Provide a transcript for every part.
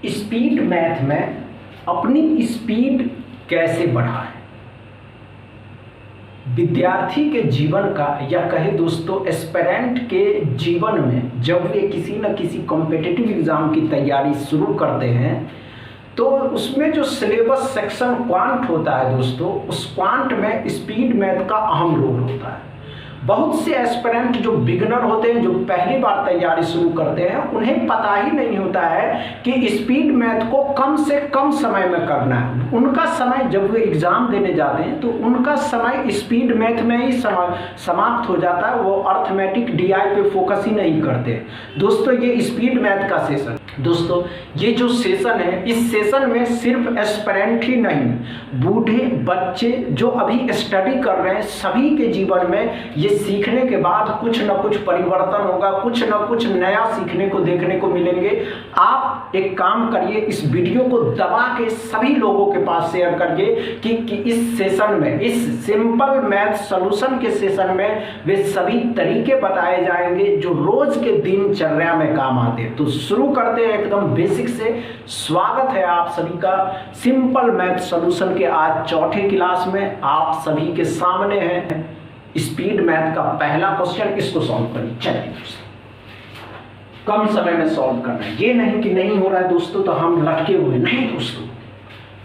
Speed math में अपनी speed कैसे बढ़ाएं। विद्यार्थी के जीवन का या कहे दोस्तों एस्पिरेंट के जीवन में जब वे किसी न किसी कॉम्पिटिटिव एग्जाम की तैयारी शुरू करते हैं तो उसमें जो सिलेबस सेक्शन क्वांट होता है दोस्तों, उस क्वांट में स्पीड मैथ का अहम रोल होता है। बहुत से एस्पिरेंट जो बिगनर होते हैं, जो पहली बार तैयारी शुरू करते हैं, उन्हें पता ही नहीं होता है कि स्पीड मैथ को कम से कम समय में करना है। उनका समय जब वे एग्जाम देने जाते हैं तो उनका समय स्पीड मैथ में ही समाप्त हो जाता है। वो अर्थमेटिक डीआई पे फोकस ही नहीं करते। दोस्तों ये स्पीड मैथ का सेशन, दोस्तों ये जो सेशन है, इस सेशन में सिर्फ एस्पिरेंट ही नहीं, बूढ़े बच्चे जो अभी स्टडी कर रहे हैं, सभी के जीवन में ये सीखने के बाद कुछ न कुछ परिवर्तन होगा, कुछ न कुछ नया सीखने को देखने को मिलेंगे। आप एक काम करिए, इस वीडियो को दबा के सभी लोगों के पास शेयर करिए कि इस सेशन में, इस सिंपल मैथ सॉल्यूशन के सेशन में वे सभी तरीके बताए जाएंगे जो रोज के दिनचर्या में काम आते हैं। तो शुरू करते हैं एकदम बेसिक से। स्वागत है आप सभी का सिंपल मैथ सॉल्यूशन के आज चौथे क्लास में। आप सभी के सामने है स्पीड मैथ का पहला क्वेश्चन, इसको सॉल्व करिए। चलिए कम समय में सॉल्व करना है, ये नहीं कि नहीं हो रहा है दोस्तों तो हम लटके हुए नहीं दोस्तों,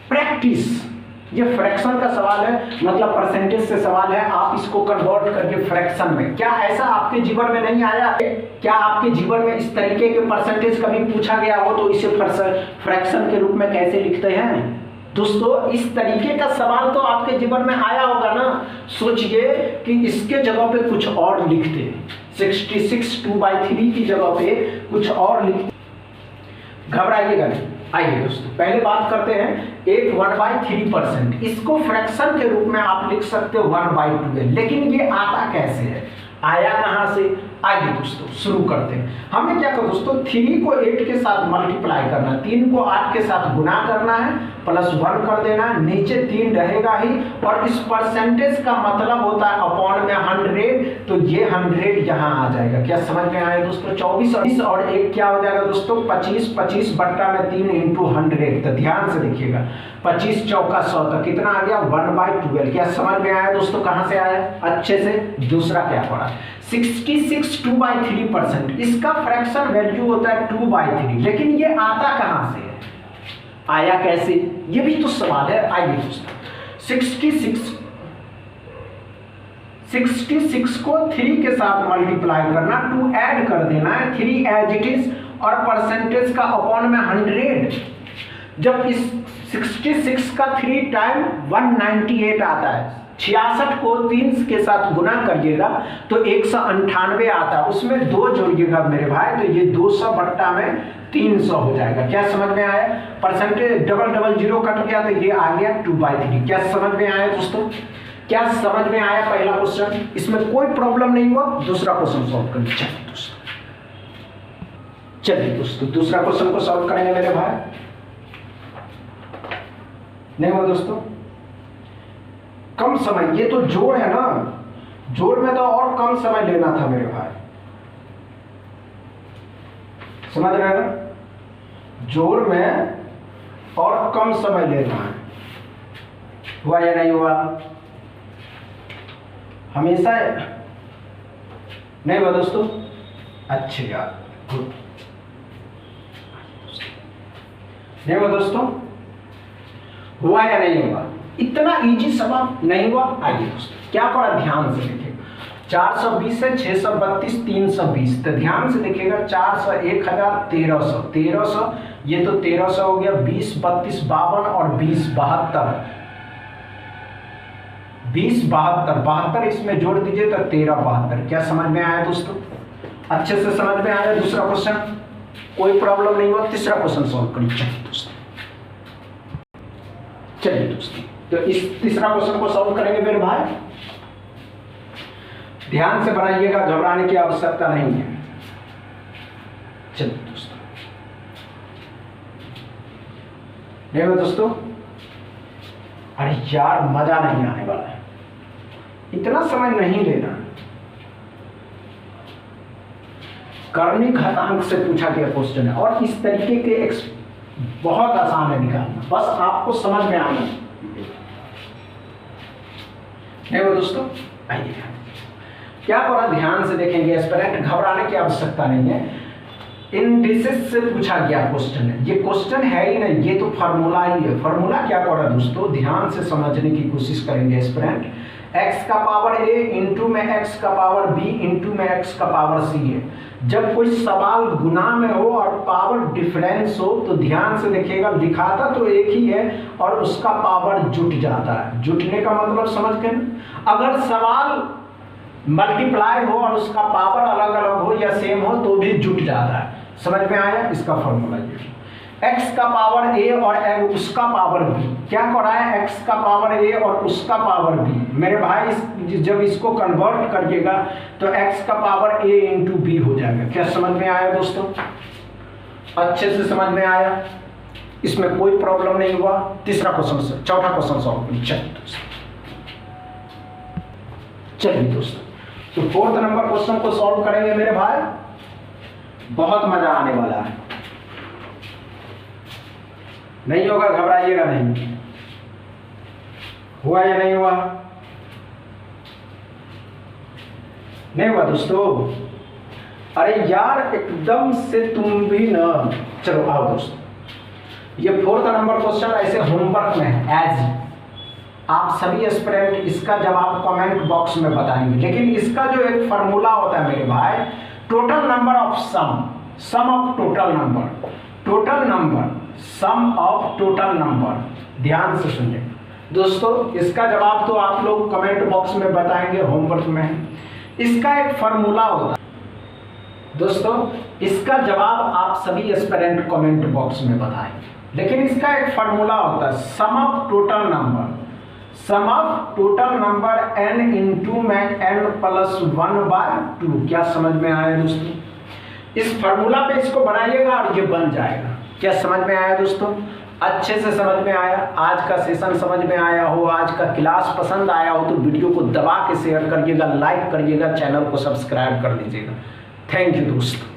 प्रैक्टिस। ये फ्रैक्शन का सवाल है, मतलब परसेंटेज से सवाल है, आप इसको कन्वर्ट करके फ्रैक्शन में। क्या ऐसा आपके जीवन में नहीं आया? क्या आपके जीवन में इस तरीके के परसेंटेज कभी पूछा गया हो तो इसे फ्रैक्शन के रूप में कैसे लिखते हैं? दोस्तों इस तरीके का सवाल तो आपके जीवन में आया होगा ना। सोचिए कि इसके जगह पे कुछ और लिखते, 66 2/3 की जगह पे कुछ और लिखते। घबराइएगा नहीं। आइए दोस्तों पहले बात करते हैं 8 1/3%। इसको फ्रैक्शन के रूप में आप लिख सकते हो 1/12। लेकिन ये आता कैसे है, आया कहां से? आइए दोस्तों शुरू करते हैं। हमें क्या कर दोस्तों, 3 को 8 के साथ मल्टीप्लाई करना है, 3 को 8 के साथ गुना करना है, +1 कर देना है, नीचे 3 रहेगा ही। और इस परसेंटेज का मतलब होता है अपॉन में 100, तो ये 100 यहाँ आ जाएगा। क्या समझ में आया दोस्तों? 24 और 1 क्या हो जाएगा दोस्तों? 25 25/3 इंटू 100। तो ध्यान से देखिएगा, 25 चौका 100, तो कितना आ गया? 1/12। क्या समझ में आया दोस्तों? कहां से आया अच्छे से? दूसरा क्या पड़ा? 66 2/3%। इसका फ्रैक्शन वैल्यू होता है 2/3। लेकिन ये आता कहां से है, आया कैसे, ये भी तो सवाल है। आइए दोस्तों 66 को 3 के साथ मल्टीप्लाई करना, 2 ऐड कर देना है, 3 एज इट इज, और परसेंटेज का अपॉन में 100। जब इस 66 का 3 टाइम 198 आता है, 66 को 3 के साथ गुना करिएगा तो 198 आता है। उसमें 2 जोड़िएगा मेरे भाई, तो ये 200/300 हो जाएगा। क्या समझ में आया? परसेंटेज डबल 0 कट गया तो ये आ गया 2/3। क्या समझ में आया दोस्तों? क्या समझ में आया पहला क्वेश्चन? इसमें कोई प्रॉब्लम नहीं हुआ। दूसरा क्वेश्चन सॉल्व करेंगे। चलिए दोस्तों दूसरा क्वेश्चन को सॉल्व करेंगे मेरे भाई। नहीं हुआ दोस्तों? कम समय, ये तो जोड़ है ना, जोड़ में तो और कम समय लेना था मेरे भाई, समझ रहे हैं ना? जोड़ में और कम समय लेना है। हुआ या नहीं हुआ? हमेशा नहीं हुआ दोस्तों? अच्छे यार, गुड। नहीं हुआ दोस्तों? हुआ या नहीं हुआ? इतना इजी सवाल नहीं हुआ? आइए दोस्तों क्या पड़ा, ध्यान से देखिएगा। 420 है, 632, 320। तो ध्यान से देखिएगा, 400 1000 1300 1300, ये तो 1300 हो गया। 20 32 52 और 20 72, 20 72 72 इसमें जोड़ दीजिए तो 13 72। क्या समझ में आया दोस्तों? अच्छे से समझ में आया। दूसरा क्वेश्चन कोई प्रॉब्लम नहीं हुआ। तीसरा क्वेश्चन सॉल्व करिए दोस्तों। चलिए दोस्तों तो इस तीसरा क्वेश्चन को सॉल्व करेंगे मेरे भाई। ध्यान से बनाइएगा, घबराने की आवश्यकता नहीं है। चलिए दोस्तों, नहीं हुआ दोस्तों? अरे यार मजा नहीं आने वाला है, इतना समय नहीं लेना। कर्णिक घातांक से पूछा गया क्वेश्चन है और इस तरीके के बहुत आसान है निकालना, बस आपको समझ में आना नहीं वो दोस्तों। आइए क्या करा, ध्यान से देखेंगे, एस्पिरेंट घबराने की आवश्यकता नहीं है। इंडिसेस से पूछा गया क्वेश्चन है, ये क्वेश्चन है ही नहीं, ये तो फार्मूला ही है। फार्मूला क्या करा दोस्तों, ध्यान से समझने की कोशिश करेंगे। एस्पिरेंट x का पावर a इंटू में x का पावर b इंटू में x का पावर c है। जब कोई सवाल गुना में हो और पावर डिफरेंस हो तो ध्यान से देखिएगा, लिखाता तो एक ही है और उसका पावर जुट जाता है। जुटने का मतलब समझ गए। अगर सवाल मल्टीप्लाई हो और उसका पावर अलग अलग हो या सेम हो तो भी जुट जाता है। समझ में आया, इसका फॉर्मूला ये x का पावर a और उसका पावर b। क्या कर रहा है, x का पावर a और उसका पावर b। मेरे भाई जब इसको कन्वर्ट करिएगा तो x का पावर a इंटू b हो जाएगा। क्या समझ में आया दोस्तों, अच्छे से समझ में आया, इसमें कोई प्रॉब्लम नहीं हुआ। तीसरा क्वेश्चन, चौथा क्वेश्चन सॉल्व करिए। चलिए दोस्तों, तो फोर्थ नंबर क्वेश्चन को सॉल्व करेंगे मेरे भाई, बहुत मजा आने वाला है। नहीं होगा घबराइएगा नहीं। हुआ या नहीं हुआ, नहीं हुआ दोस्तों। अरे यार एकदम से तुम भी ना, चलो आओ दोस्तों, ये फोर्थ नंबर क्वेश्चन ऐसे होमवर्क में है। एज आप सभी एस्पिरेंट इसका जवाब कमेंट बॉक्स में बताएंगे, लेकिन इसका जो एक फार्मूला होता है मेरे भाई, total number of sum of total number, total number sum of total number. ध्यान से सुनिए दोस्तों, इसका जवाब तो आप लोग कमेंट बॉक्स में बताएंगे, होमवर्क में है। इसका एक फार्मूला होता है दोस्तों, इसका जवाब आप सभी एस्पिरेंट कमेंट बॉक्स में बताएंगे, लेकिन इसका एक फार्मूला होता है sum of total number, sum of total number n into में n+1/2। क्या समझ में आया दोस्तों, इस फार्मूला पे इसको बनाइएगा और ये बन जाएगा। क्या समझ में आया दोस्तों, अच्छे से समझ में आया। आज का सेशन समझ में आया हो, आज का क्लास पसंद आया हो तो वीडियो को दबा के शेयर करिएगा, लाइक करिएगा, चैनल को सब्सक्राइब कर लीजिएगा। थैंक यू दोस्तों।